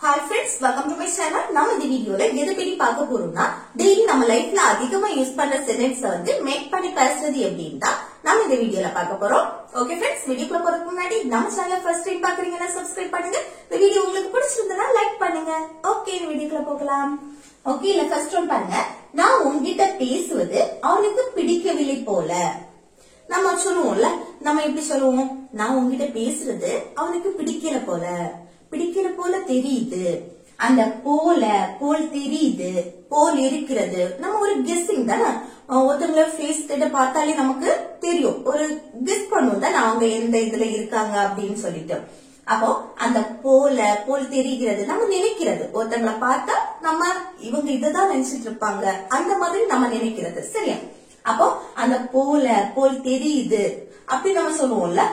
Hi friends, welcome to my channel. நம்ம இந்த வீடியோல எதை பத்தி பார்க்க போறோம்னா டெய்லி நம்ம லைஃப்ல அதிகமா யூஸ் பண்ற சென்டென்ஸ் வந்து மேக் பண்ணி பேசுறது எப்படின்னு தான் நம்ம இந்த வீடியோல பார்க்க போறோம். ஓகே फ्रेंड्स, வீடியோக்குள்ள போறதுக்கு முன்னாடி நம்ம சேனலை ஃபர்ஸ்ட் டைம் பாக்குறீங்கன்னா சப்ஸ்கிரைப் பண்ணுங்க. இந்த வீடியோ உங்களுக்கு பிடிச்சிருந்தா லைக் பண்ணுங்க. ஓகே, இந்த வீடியோக்குள்ள போகலாம். ஓகே, இல்ல ஃபர்ஸ்ட் ஒன் பாருங்க. நான் உன்கிட்ட பேசுவது அவனுக்கு பிடிக்கவில்லை போல. நம்ம சொல்லுவோம்ல, நம்ம எப்படி சொல்லுவோம்? நான் உன்கிட்ட பேசுறது அவனுக்கு பிடிக்கல போல தெரியுது. அந்த போல் தெரியுது, போல் இருக்கிறது. நம்ம ஒரு கெஸ்ஸிங் தானே, ஒருத்தவங்கள ஃபேஸ் கிட்ட பார்த்தாலே நமக்கு தெரியும், ஒரு கெஸ் பண்ணுவோம் தான் அவங்க எந்த இதுல இருக்காங்க அப்படின்னு சொல்லிட்டு. அப்போ அந்த போல் தெரிகிறது நம்ம நினைக்கிறது. ஒருத்தவங்களை பார்த்தா நம்ம இவங்க இததான் நினைச்சிட்டு இருப்பாங்க, அந்த மாதிரி நம்ம நினைக்கிறது. சரியா? அப்போ அந்த போல் தெரியுது அப்படி நம்ம சொல்லுவோம்ல.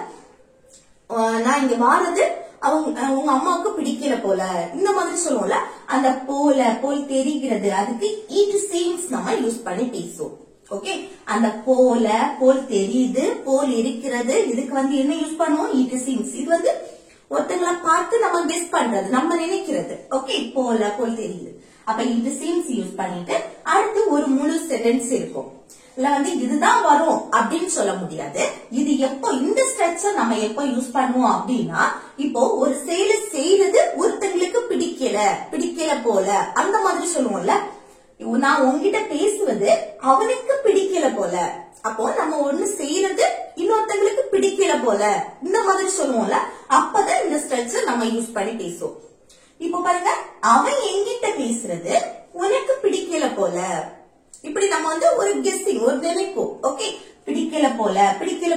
நான் இங்க வாரது உங்க அம்மாவுக்கு பிடிக்கல போல, இந்த மாதிரி சொல்லுவோம்ல. அந்த போல் தெரிகிறது, அதுக்கு இட் சீம்ஸ் நம்ம யூஸ் பண்ணி பேசுவோம். ஓகே, அந்த போல் தெரியுது, போல் இருக்கிறது, இதுக்கு வந்து என்ன யூஸ் பண்ணுவோம்? It seems. இது வந்து ஒருத்தங்களை பார்த்து நம்ம கெஸ் பண்றது, நம்ம நினைக்கிறது. ஓகே, போல் தெரியுது. அப்ப இட் சீம்ஸ் யூஸ் பண்ணிட்டு அடுத்து ஒரு முழு சென்டென்ஸ் இருக்கும். இல்ல வந்து இதுதான் வரும் அப்படின்னு சொல்ல முடியாது. இது எப்போ இந்த ஸ்ட்ரக்சர் நம்ம எப்போ யூஸ் பண்ணுவோம் அப்படின்னா, இப்போ ஒரு செயலை செய்யறது ஒருத்தங்களுக்கு பிடிக்கல போல, அந்த மாதிரி சொல்லுவோம்ல. நான் உன்கிட்ட பேசுவது அவனுக்கு பிடிக்கல போல. அப்போ நம்ம ஒண்ணு செய்யறது இன்னொருத்தங்களுக்கு பிடிக்கல போல, இந்த மாதிரி சொல்லுவோம்ல. அப்பதான் இந்த ஸ்ட்ரக்சர் நம்ம யூஸ் பண்ணி பேசுவோம். இப்போ பாருங்க, அவன் என்கிட்ட பேசுறது உனக்கு பிடிக்கல போல. இப்படி நம்ம வந்து ஒரு கெஸ்ஸிங், ஒரு நினைப்போம். ஓகே, பிடிக்கல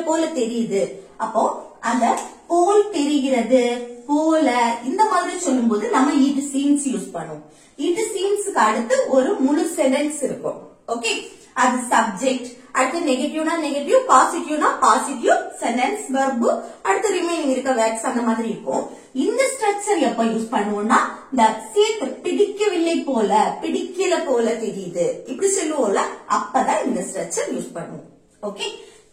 போல தெரியுது. அப்போ அந்த போல் தெரிகிறது, போல, இந்த மாதிரி சொல்லும் போது நம்ம இட் சீம்ஸ் யூஸ் பண்ணுவோம். இட் சீம்ஸ்க்கு அடுத்து ஒரு முழு சென்டென்ஸ் இருக்கும். ஓகே, அது சப்ஜெக்ட், அடுத்து நெகட்டிவ்னா நெகட்டிவ், பாசிட்டிவ்னா பாசிட்டிவ், சென்டென்ஸ், வெர்பு, அடுத்து ரிமைனிங் இருக்க வேர்ட்ஸ், அந்த மாதிரி இருக்கும். இந்த ஸ்ட்ரக்சர் எப்ப யூஸ் பண்ணுவோம்னா, இந்த சேர்த்து பிடிக்கல போல தெரியுது, இப்படி சொல்லுவோம்ல, அப்பதான் இந்த ஸ்ட்ரக்சர் யூஸ் பண்ணுவோம். ஓகே,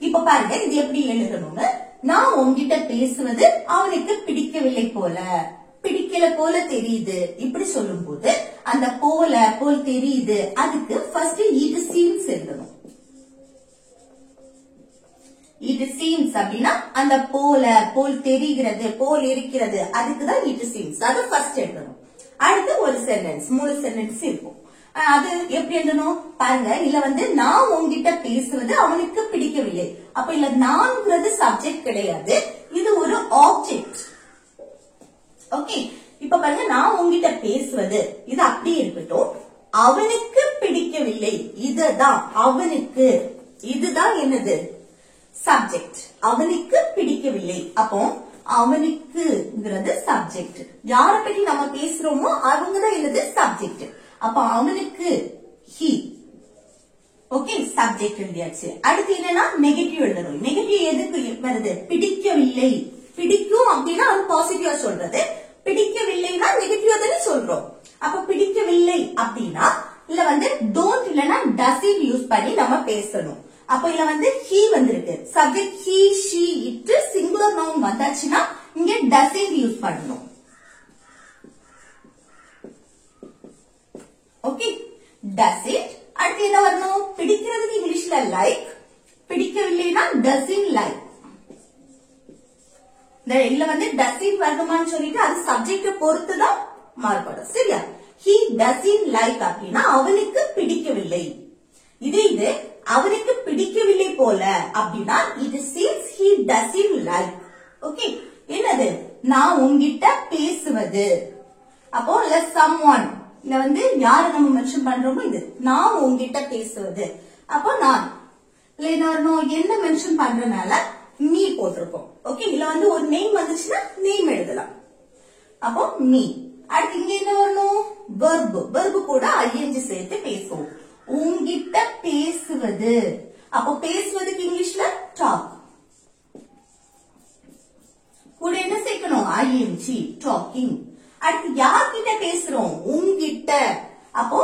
இப்ப பாருங்க இது எப்படி எழுதணும்னு. நான் உன்கிட்ட பேசுவது அவனுக்கு பிடிக்கவில்லை போல தெரியுது, இப்படி சொல்லும் போது அந்த போல் தெரியுது, அதுக்கு ஃபர்ஸ்ட் இட் சீம்ஸ் எழுதணும். இட் சீம்ஸ் அப்படின்னா அந்த போல் தெரிகிறது, போல் இருக்கிறது, அதுக்குதான் இட் சீம்ஸ். அது ஃபர்ஸ்ட் எழுதணும். அடுத்து ஒரு சென்டென்ஸ், முழு சென்டென்ஸ் இருக்கும். அது எப்படி எழுதணும் பாருங்க. இல்ல வந்து நான் உன்கிட்ட பேசுவது அவனுக்கு பிடிக்கவில்லை. அப்ப இல்ல, நான்ங்கிறது சப்ஜெக்ட் கிடையாது, இது ஒரு ஆப்ஜெக்ட். ஓகே, இப்ப பாருங்க, நான் உன்கிட்ட பேசுவது, இது அப்படியே இருக்கட்டும். அவனுக்கு பிடிக்கவில்லை, இதுதான் அவனுக்கு, இதுதான் என்னது? சப்ஜெக்ட். அவனுக்கு பிடிக்கவில்லை. அப்போ அவனுக்குங்கிறது சப்ஜெக்ட். யார பத்தி நம்ம பேசுறோமோ அவங்கதான் என்னது? சப்ஜெக்ட். அப்ப அவனுக்கு ஹி. ஓகே, சப்ஜெக்ட் எழுதியாச்சு. அடுத்து என்னன்னா நெகட்டிவ் எழுதணும். நெகட்டிவ் எதுக்கு வருது? பிடிக்கவில்லை. பிடிக்கும் அப்படின்னா அது பாசிட்டிவா சொல்றது, பிடிக்கவில்லைன்னா நெகட்டிவா தானே சொல்றோம். அப்ப பிடிக்கவில்லை அப்படின்னா இல்ல வந்து டோன்ட் இல்லனா டஸ்ன்ட் யூஸ் பண்ணி நம்ம பேசணும். அப்ப இல்ல வந்து he வந்திருக்கு, subject he, she, it, singular noun வந்தாச்சுன்னா இங்க doesn't யூஸ் பண்ணணும். Okay, doesn't. அடுத்து என்ன வரணும்? பிடிக்கிறதுக்கு இங்கிலீஷ்ல லைக், பிடிக்கவில்லைனா doesn't like. இல்ல வந்து doesn't வரணுமான்னு சொல்லிட்டு அது சப்ஜெக்ட பொறுத்துதான் மாறுபடும். சரியா? he doesn't like அப்படின்னா அவனுக்கு பிடிக்கவில்லை. இது அவனுக்கு பிடிக்கவில்லை போல அப்படின்னா it seems he doesn't like. Okay, என்னது? நான் உன்கிட்ட பேசுவது. அப்போ இல்ல someone, இல்ல வந்து யாரை நம்ம மென்ஷன் பண்றோமோ இது, நான் உன்கிட்ட பேசுவது. அப்போ நான் இல்ல என்ன வரணும்? என்ன மென்ஷன் பண்றதுனால மீ போட்டிருக்கோம். ஓகே, இல்ல வந்து ஒரு நேம் வந்துச்சுன்னா நேம் எழுதலாம். அப்போ மீ. அடுத்து இங்க என்ன வரணும்? வெர்பு கூட ஐஎன்ஜி சேர்த்து பேசுவோம். உன்கிட்ட பேசுவது. அப்போ பேசுவதுக்கு இங்கிலீஷ்ல டாக், கூட என்ன சேர்க்கணும்? ING, talking. அடுத்து யார்கிட்ட பேசுறோம்? உன்கிட்ட. அப்போ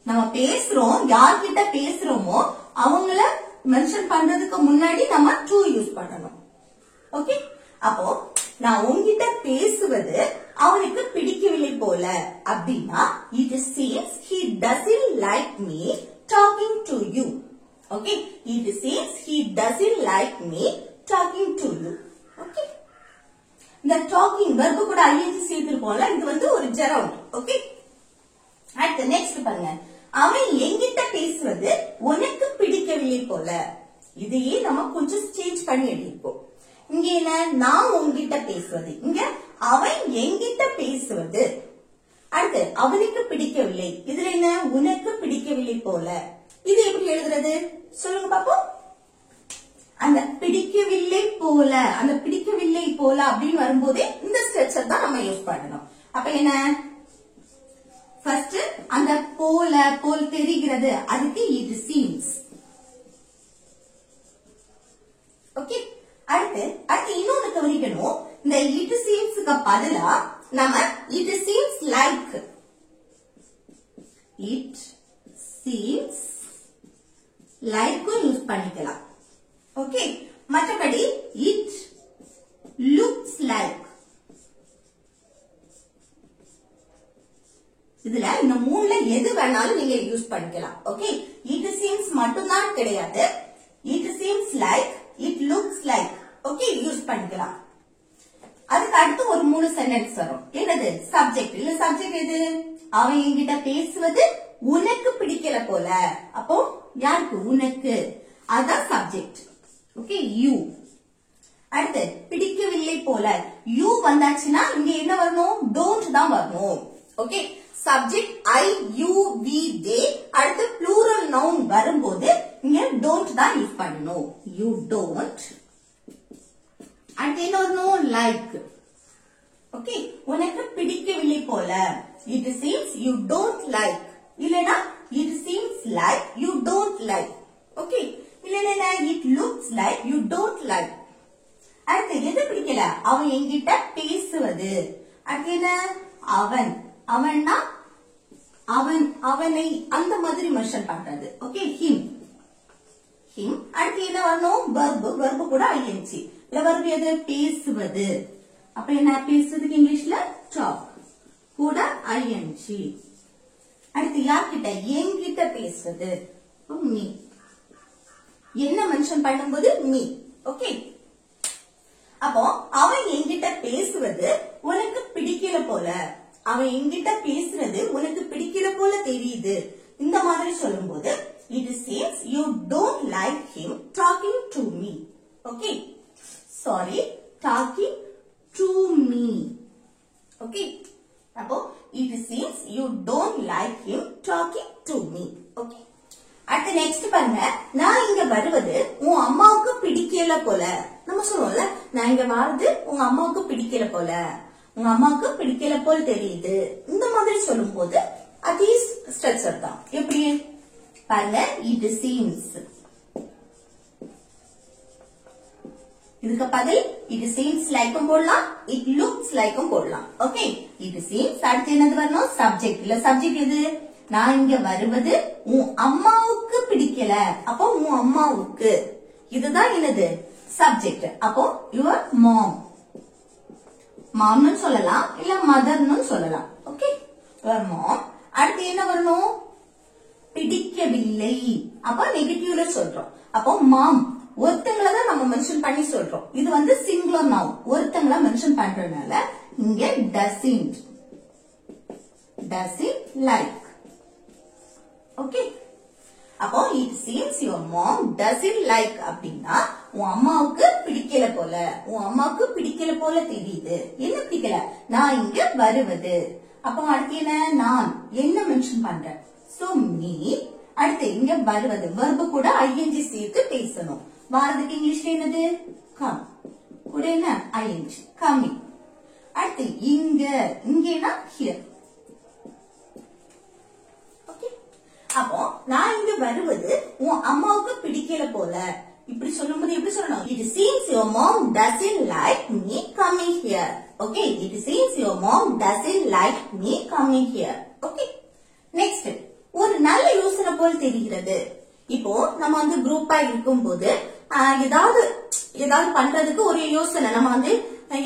நம்ம பேசுறோம், யார்கிட்ட பேசுறோமோ அவங்கள மென்ஷன் பண்றதுக்கு முன்னாடி நம்ம டு யூஸ் பண்ணணும். ஓகே, அப்போ நான் உன்கிட்ட பேசுவது அவனுக்கு பிடிக்கவில்லை போல அப்படின்னா it seems he doesn't like me talking to you. Okay, it seems he doesn't like me talking to you. Okay, இந்த talking verb கூட ing சேர்த்திருப்போம்ல, இது வந்து ஒரு gerund. Okay, அடுத்து next பாருங்க, அவன் என்கிட்ட பேசுவது உனக்கு பிடிக்கவில்லை போல. இதையே நம்ம கொஞ்சம் சேஞ்ச் பண்ணி எழுதிப்போம். இங்க என்ன, நான் உன்கிட்ட பேசுவது, இங்க அவன் என்கிட்ட பேசுவது. அடுத்து அவனுக்கு பிடிக்கவில்லை, இதுல என்ன, உனக்கு பிடிக்கவில்லை போல. இது எப்படி எழுதுறது சொல்லுங்க பாப்போம். அந்த பிடிக்கவில்லை போல, அந்த பிடிக்கவில்லை போல அப்படின்னு வரும்போதே இந்த ஸ்ட்ரக்சர் தான் நம்ம யூஸ் பண்ணணும். அப்ப என்ன, ஃபர்ஸ்ட் அந்த போல, போல் தெரிகிறது, அதுக்கு it seems. ஓகே, அடுத்து இன்னொன்னு கவனிக்கணும். இந்த it seems க்கு பதிலா நம்ம it seems like, it seems like use பண்ணிக்கலாம். ஓகே, மற்றபடி it looks like, இதுல இந்த மூணுல எது வேணாலும் நீங்க யூஸ் பண்ணிக்கலாம். ஓகே, it seems மட்டும் தான் கிடையாது, it seems like, it looks like. Okay, use பண்ணிக்கலாம். அதுக்கு அடுத்து ஒரு 3 சென்டென்ஸ் வரும். என்னது, சப்ஜெக்ட். இல்ல சப்ஜெக்ட் எது, அவன் என்கிட்ட பேசுவது உனக்கு பிடிக்கல போல. அப்போ யாருக்கு, உனக்கு, அதான் சப்ஜெக்ட். Okay, you. அடுத்து பிடிக்கவில்லை போல, யூ வந்தாச்சுன்னா இங்க என்ன வரணும், டோன்ட் தான் வரணும். Okay, subject I you we they, அடுத்து ப்ளூரல் நவுன் வரும்போது இங்க டோன்ட் தான் யூஸ் பண்ணணும். You don't. அடுத்து என்ன வரணும், லைக். ஓகே, உனக்கு பிடிக்கவில்லை போல, it seems you don't like. இல்லனா it seems like you don't like. Okay, இல்லனா it looks like you don't like. அடுத்து எது பிடிக்கல, அவன் என்கிட்ட பேசுவது. அடுத்து என்ன, அவன், அவன்னா அவனை அந்த மாதிரி மென்ஷன் பண்றது. Okay, him. அடுத்து என்ன வரணும், verb கூட ing. இல்ல verb எது, பேசுவது. அப்ப என்ன, பேசுறதுக்கு இங்கிலீஷ்ல talk, கூட ing. அடுத்து யார்கிட்ட, என்கிட்ட பேசுவது, me. என்ன மென்ஷன் பண்ணும்போது me. ஓகே, அப்போ அவன் என்கிட்ட பேசுவது உனக்கு பிடிக்கல போல, அவன் என்கிட்ட பேசுறது உனக்கு பிடிக்கல போல தெரியுது. இந்த மாதிரி சொல்லும்போது it seems you don't like him talking to me. Okay, sorry, talking to me. Okay, அப்போ it seems you don't like him talking to me. Okay, அடுத்து நெக்ஸ்ட் பாருங்க, நான் இங்க வருவது உன் அம்மாவுக்கு பிடிக்கல போல. நம்ம சொல்லுவோம்ல, நான் இங்க வருது உங்க அம்மாவுக்கு பிடிக்கல போல, உங்க அம்மாவுக்கு பிடிக்கல போல் தெரியுது. இந்த மாதிரி சொல்லும் போது அதே ஸ்ட்ரக்சர் தான். எப்படி பாருங்க, it seems, இதுக்கு பதில் it seems like போடலாம், it looks like போடலாம். Okay, it seems. அடுத்து என்னது வரணும், சப்ஜெக்ட். இல்ல சப்ஜெக்ட் எது, நான் இங்க வருவது உன் அம்மாவுக்கு பிடிக்கல, அப்போ உன் அம்மாவுக்கு, இதுதான் என்னது, சப்ஜெக்ட். அப்போ your mom, மாம்னு சொல்லலாம், இல்ல மதர்னு சொல்லலாம். Okay, your mom. அடுத்து என்ன வரணும், பிடிக்கவில்லை, அப்ப நெகட்டிவ்ல சொல்றோம். அப்போ மாம், ஒருத்தங்களை தான் நம்ம மென்ஷன் பண்ணி சொல்றோம். இது வந்து சிங்குலர் நவுன், ஒருத்தங்களை மென்ஷன் பண்றதுனால இங்க doesn't like. ஓகே, அப்போ it seems your mom doesn't like அப்படின்னா உன் அம்மாவுக்கு பிடிக்கல போல, உன் அம்மாவுக்கு பிடிக்கல போல தெரியுது. என்ன பிடிக்கல, நான் இங்க வருவது. அப்போ அடுத்து என்ன, நான் என்ன மென்ஷன் பண்றேன், so me. அடுத்து இங்க வருவது, verb கூட ing சேர்த்து பேசணும். வரதுக்கு இங்கிலீஷ்ல என்னது, come, கூட என்ன ing, coming. அடுத்து இங்கன்னா here. அப்போ நான் இங்க வருவது உன் அம்மாவுக்கு பிடிக்கல போல, இப்படி சொல்லும்போது எப்படி சொல்லணும், it seems your mom doesn't like me coming here. Okay, it seems your mom doesn't like me coming here. Okay, next, ஒரு நல்ல யோசனை போல் தெரிகிறது. இப்போ நம்ம வந்து குரூப்பா இருக்கும் போது ஏதாவது பண்றதுக்கு ஒரு யோசனை, நம்ம வந்து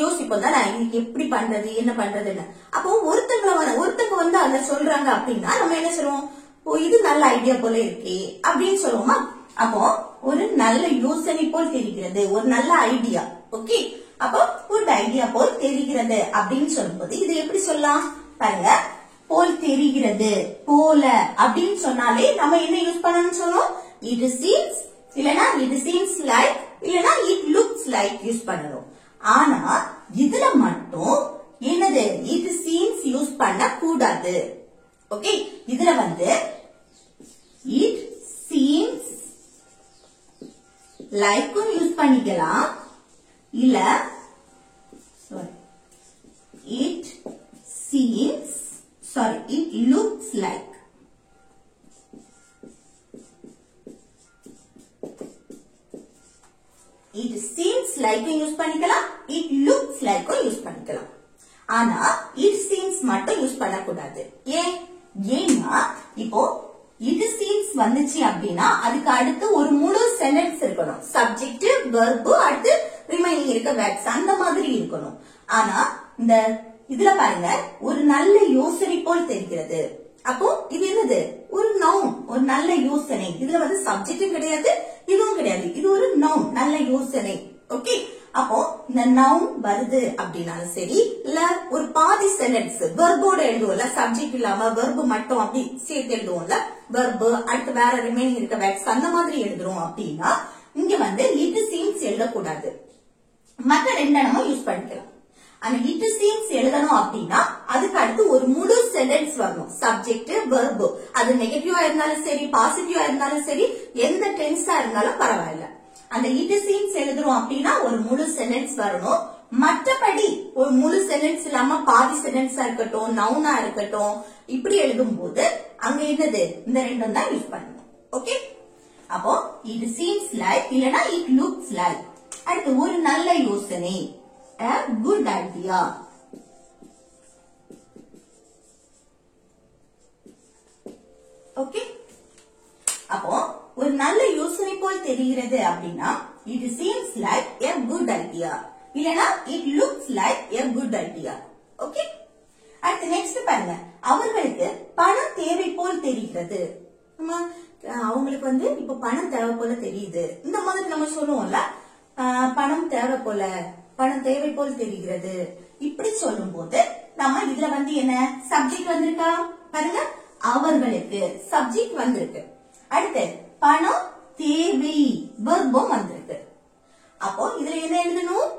யோசிப்போம் தானே, இதுக்கு எப்படி பண்றது என்ன பண்றதுன்னு. அப்போ ஒருத்தங்க வந்து அதை சொல்றாங்க அப்படின்னா நம்ம என்ன சொல்லுவோம், ஓ இது நல்ல ஐடியா போல இருக்கே அப்படின்னு சொல்லுவோமா. அப்போ ஒரு நல்ல யோசனை போல் தெரிகிறது, ஒரு நல்ல ஐடியா. ஓகே, அப்போ குட் ஐடியா போல் தெரிகிறது அப்படின்னு சொல்லும்போது இது எப்படி சொல்லலாம் பாருங்க. போல் தெரிகிறது, போல அப்படின்னு சொன்னாலே நம்ம என்ன யூஸ் பண்ணணும்னு சொல்லுவோம், it seems இல்லனா it seems like இல்லனா it looks like யூஸ் பண்ணணும். ஆனா இதுல மட்டும் என்னது it seems யூஸ் பண்ண கூடாது. ஓகே, இதுல வந்து it seems like யூஸ் பண்ணிக்கலாம், இல்ல it seems it looks like. it seems like use பண்ணிக்கலாம், it looks like யூஸ் பண்ணிக்கலாம். ஆனா it seems மட்டும் யூஸ் பண்ணக்கூடாது. ஏன்னா இப்போ it seems வந்துச்சு அப்படின்னா அதுக்கு அடுத்து ஒரு முழு சென்டென்ஸ் இருக்கணும், சப்ஜெக்ட் வெர்ப் அடுத்து ரிமைனிங் இருக்க வேர்ட்ஸ் அந்த மாதிரி இருக்கணும். ஆனா இந்த இதுல பாருங்க, ஒரு நல்ல யோசனை போல் தெரிகிறது. அப்போ இது என்னது, ஒரு நவுன், ஒரு நல்ல யோசனை. இதுல வந்து சப்ஜெக்டும் கிடையாது இதுவும் கிடையாது, இது ஒரு நவுன், நல்ல யோசனை. ஓகே, அப்போ இந்த நவுன் வருது அப்படின்னாலும் சரி, இல்ல ஒரு பாதி சென்டென்ஸ் வெர்போட எழுதுவோம்ல, சப்ஜெக்ட் இல்லாம வெர்ப் மட்டும் அப்படி சேர்த்து எழுதுவோம்ல, வெர்ப் அடுத்து வேற ரிமைனிங் இருக்க வேர்ட்ஸ் அந்த மாதிரி எழுதுறோம் அப்படின்னா இங்க வந்து it seems எழுதக்கூடாது, மற்ற ரெண்டெண்ணமும் யூஸ் பண்ணிக்கலாம். ஆனா it seems எழுதணும் அப்படின்னா அதுக்கு அடுத்து ஒரு முழு சென்டென்ஸ் வரணும், சப்ஜெக்ட் வெர்ப். அது நெகட்டிவா இருந்தாலும் சரி பாசிட்டிவா இருந்தாலும் சரி எந்த டென்ஸா இருந்தாலும் பரவாயில்ல. அந்த it seems எழுதுறோம் அப்படின்னா ஒரு முழு சென்டென்ஸ் வரணும். மற்றபடி ஒரு முழு சென்டென்ஸ் இல்லாம பாதி சென்டென்ஸா இருக்கட்டும், நவுனா இருக்கட்டும், இப்படி எழுதும் போது அங்க என்னது இந்த ரெண்டும் தான் யூஸ் பண்ணணும். ஓகே, அப்போ it seems like இல்லனா it looks like. அடுத்து ஒரு நல்ல யோசனை, a good idea. ஓகே, அப்போ ஒரு நல்ல யோசனை போல் தெரிகிறது அப்படின்னா it seems like a good idea இல்லனா it looks like a good idea. Okay, அடுத்து நெக்ஸ்ட் பாருங்க, அவர்களுக்கு பணம் தேவை போல் தெரிகிறது. அவங்களுக்கு வந்து இப்ப பணம் தேவை போல தெரியுது, இந்த மாதிரி நம்ம சொல்லுவோம்ல, பணம் தேவை போல, பணம் தேவை போல் தெரிகிறது. இப்படி சொல்லும் போது நம்ம இதுல வந்து என்ன சப்ஜெக்ட் வந்திருக்கா பாருங்க, அவர்களுக்கு சப்ஜெக்ட் வந்திருக்கு. அடுத்து பணம் தேவை வெர்பும் வந்திருக்கு. அப்போ இதுல என்ன எழுதணும்,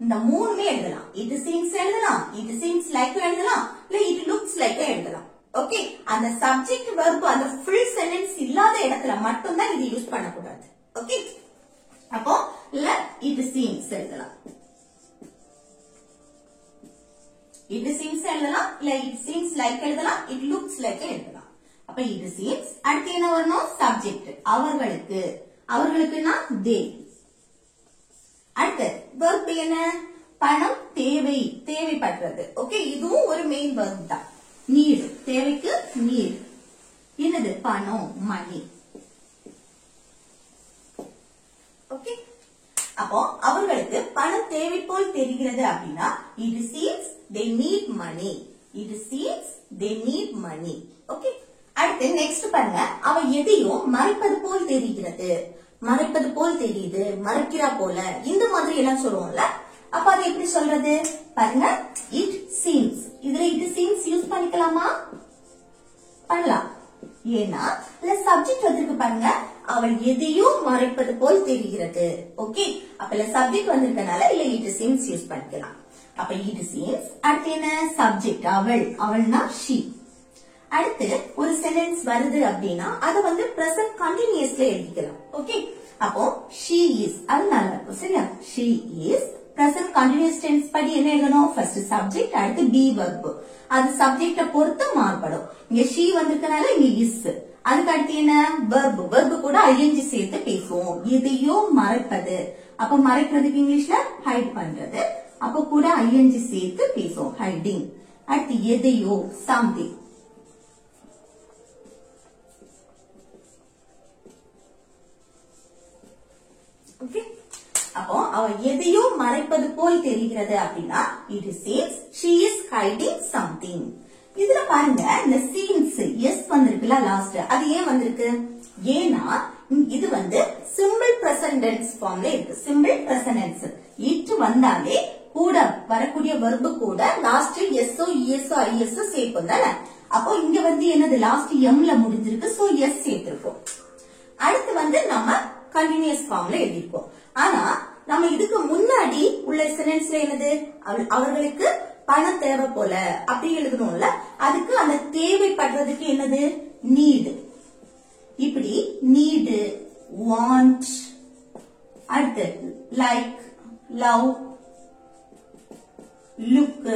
இந்த மூணுமே எழுதலாம். it seems எழுதலாம், it seems like எழுதலாம், இல்ல it looks like எழுதலாம். ஓகே, அந்த சப்ஜெக்ட் வெர்ப் அந்த ஃபுல் சென்டென்ஸ் இல்லாத இடத்துல மட்டும் தான் இது யூஸ் பண்ணக்கூடாது. ஓகே, அப்போ இல்ல it seems எழுதலாம், it seems எழுதலாம், இல்ல it seems like எழுதலாம், it looks like எழுதலாம். அப்ப it seems அடுத்து என்ன வரணும், சப்ஜெக்ட் அவர்களுக்கு, அவர்களுக்குன்னா they. அடுத்து verb என்ன, பணம் தேவை, தேவைப்படுறது. ஓகே, இதுவும் ஒரு மெயின் verb தான். நீட், தேவைக்கு நீட், என்னது பணம் மணி. ஓகே, அப்போ அவர்களுக்கு பணம் தேவை போல் தெரிகிறது அப்படின்னா it seems they need money, it seems they need money. Okay, அடுத்து நெக்ஸ்ட் பாருங்க, அவ எதையும் மறைப்பது போல் தெரிகிறது, மறைப்பது போல் தெரியுது, மறைக்கிறா போல, இந்த மாதிரி எல்லாம் சொல்லுவோம்ல. அப்ப அது எப்படி சொல்றது பாருங்க, it seems. இதுல it seems யூஸ் பண்ணிக்கலாமா, பண்ணலாம். ஏன்னா இல்ல சப்ஜெக்ட் வந்திருக்கு பாருங்க, அவள் எதையும் மறைப்பது போல் தெரிகிறது. ஓகே, அப்ப இல்ல சப்ஜெக்ட் வந்திருக்கனால இல்ல it seems யூஸ் பண்ணிக்கலாம். அப்ப it seems அடுத்து என்ன சப்ஜெக்ட் அவள், அவள்னா she. அடுத்து ஒரு சென்டென்ஸ் வருது அப்படின்னா அது வந்து பிரசன்ட் கண்டினியூஸ்ல எழுதிக்கலாம். ஓகே, அப்போ she is, அது நல்லா இருக்கும் சரியா. she is present continuous tense படி என்ன எழுதணும், ஃபர்ஸ்ட் சப்ஜெக்ட் அடுத்து be verb. அது சப்ஜெக்ட பொறுத்து மாறுபடும். இங்க she வந்திருக்கனால இங்க is, அதுக்கு அடுத்து என்ன verb, verb கூட ing சேர்த்து பேசுவோம். எதையோ மறைப்பது, அப்ப மறைக்கிறதுக்கு இங்கிலீஷ்ல ஹைட் பண்றது, அப்ப கூட ing சேர்த்து பேசுவோம், ஹைடிங். அடுத்து எதையோ something. ஓகே, அப்போ அவ எதையோ மறைப்பது போல் தெரிகிறது அப்படின்னா it seems she is hiding something. இதுல பாருங்க இந்த சீன்ஸ் எஸ் வந்திருக்குல லாஸ்ட், அது ஏன் வந்திருக்கு? ஏன்னா இது வந்து சிம்பிள் பிரசன்ட் டென்ஸ் ஃபார்ம்ல இருக்கு. சிம்பிள் பிரசன்ட் டென்ஸ் இட் வந்தாலே கூட வரக்கூடிய வெர்பு கூட லாஸ்ட் எஸ்ஓ இஎஸ்ஓ ஐஎஸ்ஓ சேர்க்கும் தானே. அப்போ இங்க வந்து என்னது லாஸ்ட் எம்ல முடிஞ்சிருக்கு, சோ எஸ் சேர்த்திருக்கோம். அடுத்து வந்து நம்ம கண்டினியூஸ் ஃபார்ம்ல எழுதிருக்கோம். ஆனா நம்ம இதுக்கு முன்னாடி உள்ள சென்டென்ஸ்ல என்னது, அவர்களுக்கு பணம் தேவை போல அப்படி எழுதணும்ல. அதுக்கு அந்த தேவைப்படுறதுக்கு என்னது, நீடு. இப்படி நீடு, வாண்ட், அடுத்து லைக், லவ், லுக்,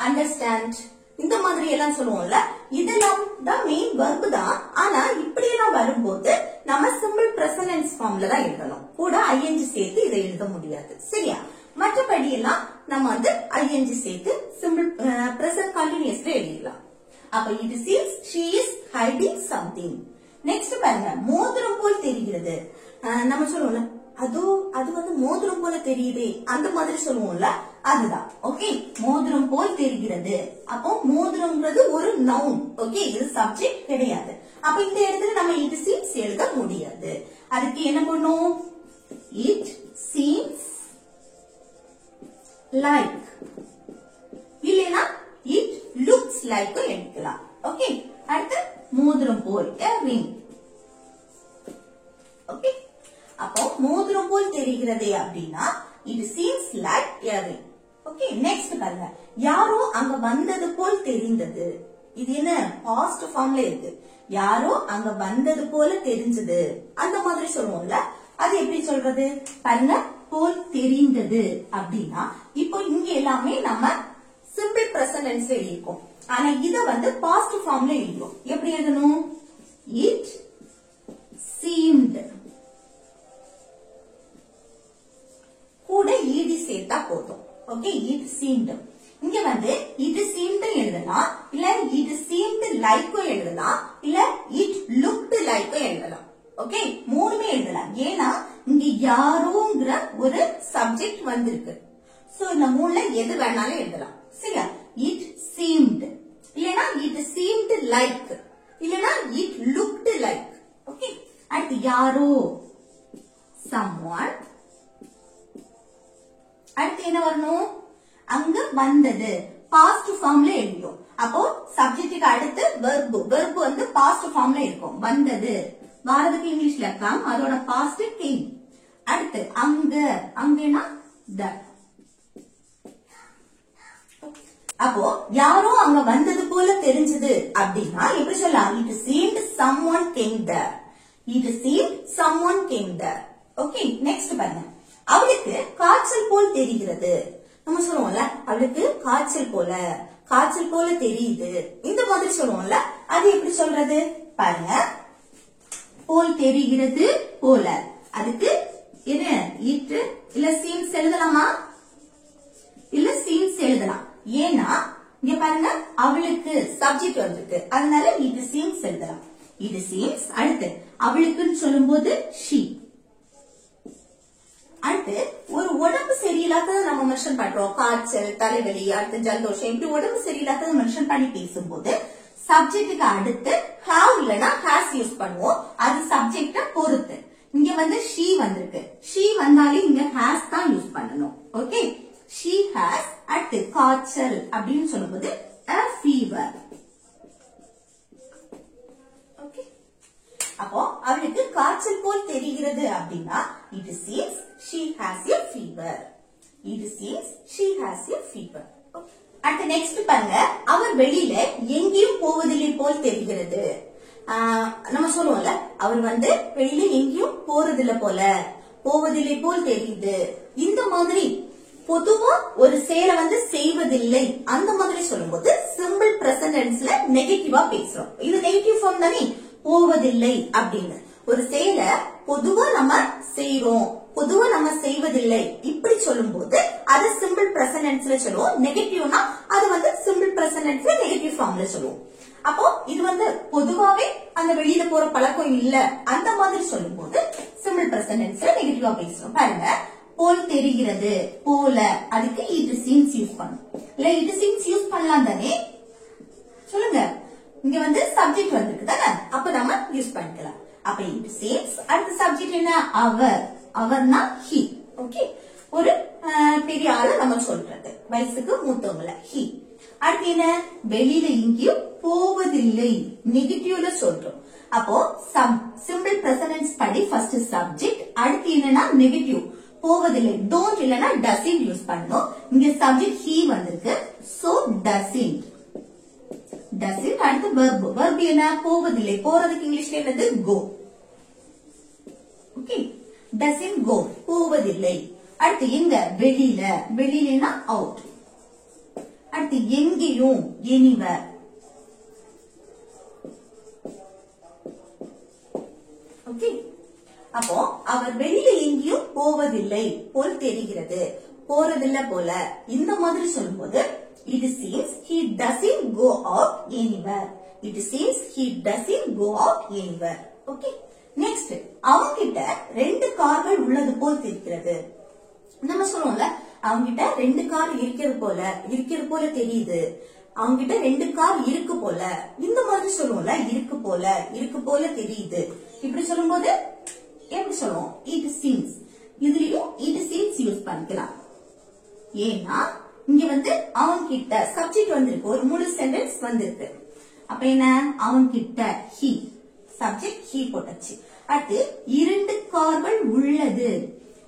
அண்டர்ஸ்டாண்ட், இந்த மாதிரி எல்லாம் சொல்லுவோம்ல. இதெல்லாம் தான் மெயின் வெர்ப் தான். ஆனா இப்படி எல்லாம் வரும்போது நம்ம சிம்பிள் பிரசன்ட் டென்ஸ் ஃபார்ம்ல தான் எழுதணும். கூட ஐஎன்ஜி சேர்த்து இதை எழுத முடியாது, சரியா? மற்றபடி எல்லாம் நம்ம வந்து ஐஎன்ஜி சேர்த்து சிம்பிள் பிரசன்ட் கண்டினியூஸ்ல எழுதிடலாம். அப்ப இது seems she is hiding something. Next பாருங்க, மோதிரம் போல் தெரிகிறது. நம்ம சொல்லுவோம்ல, அது வந்து மோதிரம் போல தெரியுது அந்த மாதிரி சொல்லுவோம்ல, அதுதான். ஓகே, மோதிரம் போல் தெரிகிறது. அப்போ மோதிரம்ங்கிறது ஒரு நவுன். ஓகே, இது சப்ஜெக்ட் கிடையாது. அப்ப இந்த இடத்துல நம்ம it seems எழுத முடியாது. அதுக்கு என்ன பண்ணும், it seems like, இல்லைன்னா it looks like எடுக்கலாம். ஓகே, அடுத்து மோதிரம் போல், a ring. ஓகே, அப்போ மோதிரம் போல் தெரிகிறது அப்படின்னா it seems like a ring. Okay, next பாருங்க, யாரோ அங்க வந்தது போல் தெரிந்தது. இது என்ன, பாஸ்ட் ஃபார்ம்ல இருக்கு. யாரோ அங்க வந்தது போல தெரிஞ்சது அந்த மாதிரி சொல்லுவோம்ல, அது எப்படி சொல்றது பாருங்க, போல் தெரிந்தது அப்படின்னா இப்போ இங்க எல்லாமே நம்ம சிம்பிள் பிரசன்ட் டென்ஸ் எழுதிருக்கோம். ஆனா இத வந்து பாஸ்ட் ஃபார்ம்ல எழுதுறோம். எப்படி எழுதணும், it seemed, கூட ed சேர்த்தா போதும். Okay, it seemed. இங்க வந்து it seemed எழுதலாம், இல்ல it seemed like எழுதலாம், இல்ல it looked like எழுதலாம். ஓகே, மூணுமே எழுதலாம். ஏன்னா இங்க யாரோங்கிற ஒரு சப்ஜெக்ட் வந்திருக்கு. சோ இந்த மூணுல எது வேணாலும் எழுதலாம், சரியா? it seemed, இல்லனா it seemed like, இல்லனா it looked like. ஓகே, அடுத்து யாரோ, someone. அடுத்து என்ன வரணும், அங்க வந்தது, பாஸ்ட் ஃபார்ம்ல எழுதிடும். அப்போ சப்ஜெக்ட்டுக்கு அடுத்து வெர்பு, வெர்பு வந்து பாஸ்ட் ஃபார்ம்ல இருக்கும். வந்தது வாரதுக்கு இங்கிலீஷ்ல கம், அதோட பாஸ்ட் கேம். அடுத்து அங்க, அங்கனா த. அப்போ யாரோ அங்க வந்தது போல தெரிஞ்சது அப்படின்னா எப்படி சொல்லலாம், it seemed someone came there. it seemed someone came there. Okay, next பாருங்க, அவளுக்கு காய்ச்சல் போல் தெரிகிறது. நம்ம சொல்லுவோம்ல, அவளுக்கு காய்ச்சல் போல தெரியுது இந்த மாதிரி சொல்லுவோம்ல, அது எப்படி சொல்றது பாருங்க, போல் தெரிகிறது போல. அதுக்கு என்ன, it இல்ல seems எழுதலாமா, இல்ல seems எழுதலாம். ஏன்னா இங்க பாருங்க, அவளுக்கு சப்ஜெக்ட் வந்திருக்கு, அதனால it seems எழுதலாம். it seems. அடுத்து அவளுக்குன்னு சொல்லும் போது she. அடுத்து ஒரு உடம்பு சரியில்லாததை நம்ம மென்ஷன் பண்றோம், காய்ச்சல், தலைவலி, அடுத்து ஜலதோஷம், இப்படி உடம்பு சரியில்லாததை மென்ஷன் பண்ணி பேசும்போது சப்ஜெக்ட்டுக்கு அடுத்து have இல்லனா has யூஸ் பண்ணுவோம். அது சப்ஜெக்ட பொறுத்து. இங்க வந்து she வந்திருக்கு, she வந்தாலே இங்க has தான் யூஸ் பண்ணணும். Okay, she has. அடுத்து காய்ச்சல் அப்படின்னு சொல்லும்போது a fever. ஓகே, அப்போ அவளுக்கு காய்ச்சல் போல் தெரிகிறது அப்படின்னா it seems she has a fever. it seems she has a fever. அடுத்து நெக்ஸ்ட் பாருங்க, அவர் வெளியில எங்கேயும் போவதில்லை போல் தெரிகிறது. நம்ம சொல்லுவோம்ல, அவர் வந்து வெளியில எங்கேயும் போறதில்லை போவதில்லை போல் தெரியுது. இந்த மாதிரி பொதுவா ஒரு செயலை வந்து செய்வதில்லை அந்த மாதிரி சொல்லும்போது சிம்பிள் பிரசன்ட் டென்ஸ்ல நெகட்டிவா பேசுறோம். இது நெகட்டிவ் ஃபார்ம் தானே, போவதில்லை அப்படின்னு. ஒரு செயலை பொதுவா நம்ம செய்யறோம், பொதுவா நம்ம செய்வதில்லை இப்படி சொல்லும் போது அது சிம்பிள் பிரசன்ட் டென்ஸ்ல சொல்லுவோம். நெகட்டிவ்னா அது வந்து சிம்பிள் பிரசன்ட் டென்ஸ்ல நெகட்டிவ் ஃபார்ம்ல சொல்லுவோம். அப்போ இது வந்து பொதுவாவே அந்த வெளியில போற பழக்கம் இல்ல அந்த மாதிரி சொல்லும் போது சிம்பிள் பிரசன்ட் டென்ஸ்ல நெகட்டிவா பேசுறோம். பாருங்க, போல் தெரிகிறது போல அதுக்கு it seems யூஸ் பண்ணும். இல்ல it seems யூஸ் பண்ணலாம் தானே சொல்லுங்க. இங்க வந்து சப்ஜெக்ட் வந்திருக்கு தானே, அப்ப நம்ம யூஸ் பண்ணிக்கலாம். அப்ப it seems அடுத்த சப்ஜெக்ட் என்ன அவர், அவர்னா he. ஓகே, ஒரு பெரிய ஆளு நம்ம சொல்றது, வயசுக்கு மூத்தவங்கள he. அடுத்து என்ன, வெளியில எங்கேயும் போவதில்லை நெகட்டிவ்ல சொல்றோம். அப்போ சிம்பிள் பிரசன்ட் படி ஃபர்ஸ்ட் சப்ஜெக்ட், அடுத்து என்னன்னா நெகட்டிவ் போவதில்லை. டோன்ட் இல்லனா டசன்ட் யூஸ் பண்ணோம். இங்க சப்ஜெக்ட் he வந்திருக்கு, சோ டசன்ட். டசன்ட் அடுத்து verb, verb என்ன போவதில்லை, போறதுக்கு இங்கிலீஷ்ல என்னது go. ஓகே, டசன்ட் go போவதில்லை. அடுத்து எங்க, வெளியில, வெளியிலனா out. அடுத்து எங்கேயும் anywhere. ஓகே, அப்போ அவர் வெளியில எங்கேயும் போவதில்லை போல் தெரிகிறது, போறதில்லை போல இந்த மாதிரி சொல்லும்போது it seems he doesn't go out anywhere. It seems he doesn't go out anywhere. Okay, next அவங்கிட்ட 2 கார்கள் உள்ளது போல் தெரிகிறது. நம்ம சொல்லுவோம்ல, அவங்கிட்ட 2 கார் இருக்கிறது போல தெரியுது, அவங்கிட்ட 2 கார் இருக்கு போல, இந்த மாதிரி சொல்லுவோம்ல, இருக்கு போல தெரியுது. இப்படி சொல்லும்போது எப்படி சொல்லுவோம், it seems. இதுலயும் it seems யூஸ் பண்ணிக்கலாம். ஏன்னா இங்க வந்து அவன்கிட்ட சப்ஜெக்ட் வந்திருக்கு, ஒரு முழு சென்டென்ஸ் வந்திருக்கு. அப்ப என்ன, அவன்கிட்ட he, சப்ஜெக்ட் he போட்டாச்சு. அடுத்து 2 கார்கள் உள்ளது.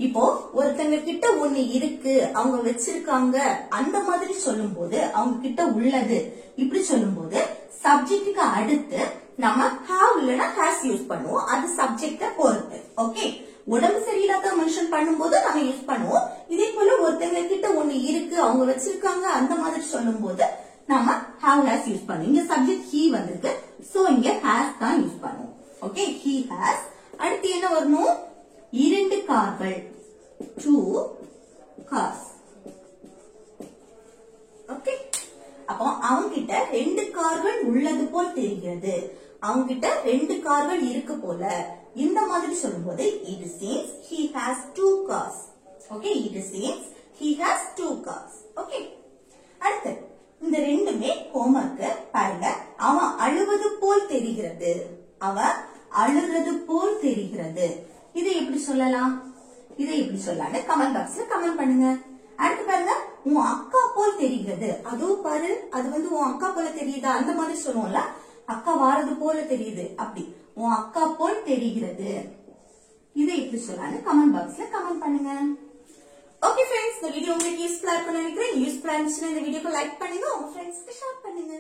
இப்போ ஒருத்தங்க கிட்ட ஒண்ணு இருக்கு, அவங்க வச்சிருக்காங்க, அந்த மாதிரி சொல்லும் போது அவங்க கிட்ட உள்ளது இப்படி சொல்லும் போது சப்ஜெக்டுக்கு அடுத்து நம்ம have இல்லனா has யூஸ் பண்ணுவோம், அது சப்ஜெக்ட பொறுத்து. ஓகே, உடம்பு சரியில்லாத மென்ஷன் பண்ணும்போது நம்ம யூஸ் பண்ணுவோம். இதே போல ஒருத்தங்க கிட்ட ஒண்ணு இருக்கு, அவங்க வச்சிருக்காங்க, அந்த மாதிரி சொல்லும் போது நம்ம have has யூஸ் பண்ணுவோம். இங்க சப்ஜெக்ட் he வந்திருக்கு, சோ இங்க has தான் யூஸ் பண்ணுவோம். Okay, he has. அடுத்து என்ன வரணும், 2 கார்கள், 2 cars. ஓகே, அப்போ அவங்கிட்ட 2 கார்கள் உள்ளது போல் தெரிகிறது, அவங்கிட்ட 2 கார்கள் இருக்கு போல, இந்த மாதிரி சொல்லும்போது it seems he has 2 cars. Okay, it seems he has 2 cars. Okay, அடுத்து இந்த ரெண்டுமே ஹோம்வொர்க் பாருங்க. அவன் அழுவது போல் தெரிகிறது, அவன் அழுறது போல் தெரிகிறது. இதை எப்படி சொல்லலாம், கமெண்ட் பாக்ஸ்ல கமெண்ட் பண்ணுங்க. அடுத்து பாருங்க, உன் அக்கா போல் தெரிகிறது, அதுவும் பாரு, அது வந்து உன் அக்கா போல தெரியுதா, அந்த மாதிரி சொல்லுவோம்ல, அக்கா வாரது போல தெரியுது, அப்படி உன் அக்கா போல் தெரிகிறது. இதை எப்படி சொல்லலாம்னு கமெண்ட் பாக்ஸ்ல கமெண்ட் பண்ணுங்க. ஓகே ஃப்ரெண்ட்ஸ், இந்த வீடியோ உங்களுக்கு யூஸ்ஃபுல்லா இருக்கும்னு நினைக்கிறேன். யூஸ்ஃபுல்லா இருந்துச்சுன்னா இந்த வீடியோக்கு லைக் பண்ணுங்க, உங்க ஃப்ரெண்ட்ஸ்க்கு ஷேர் பண்ணுங்க.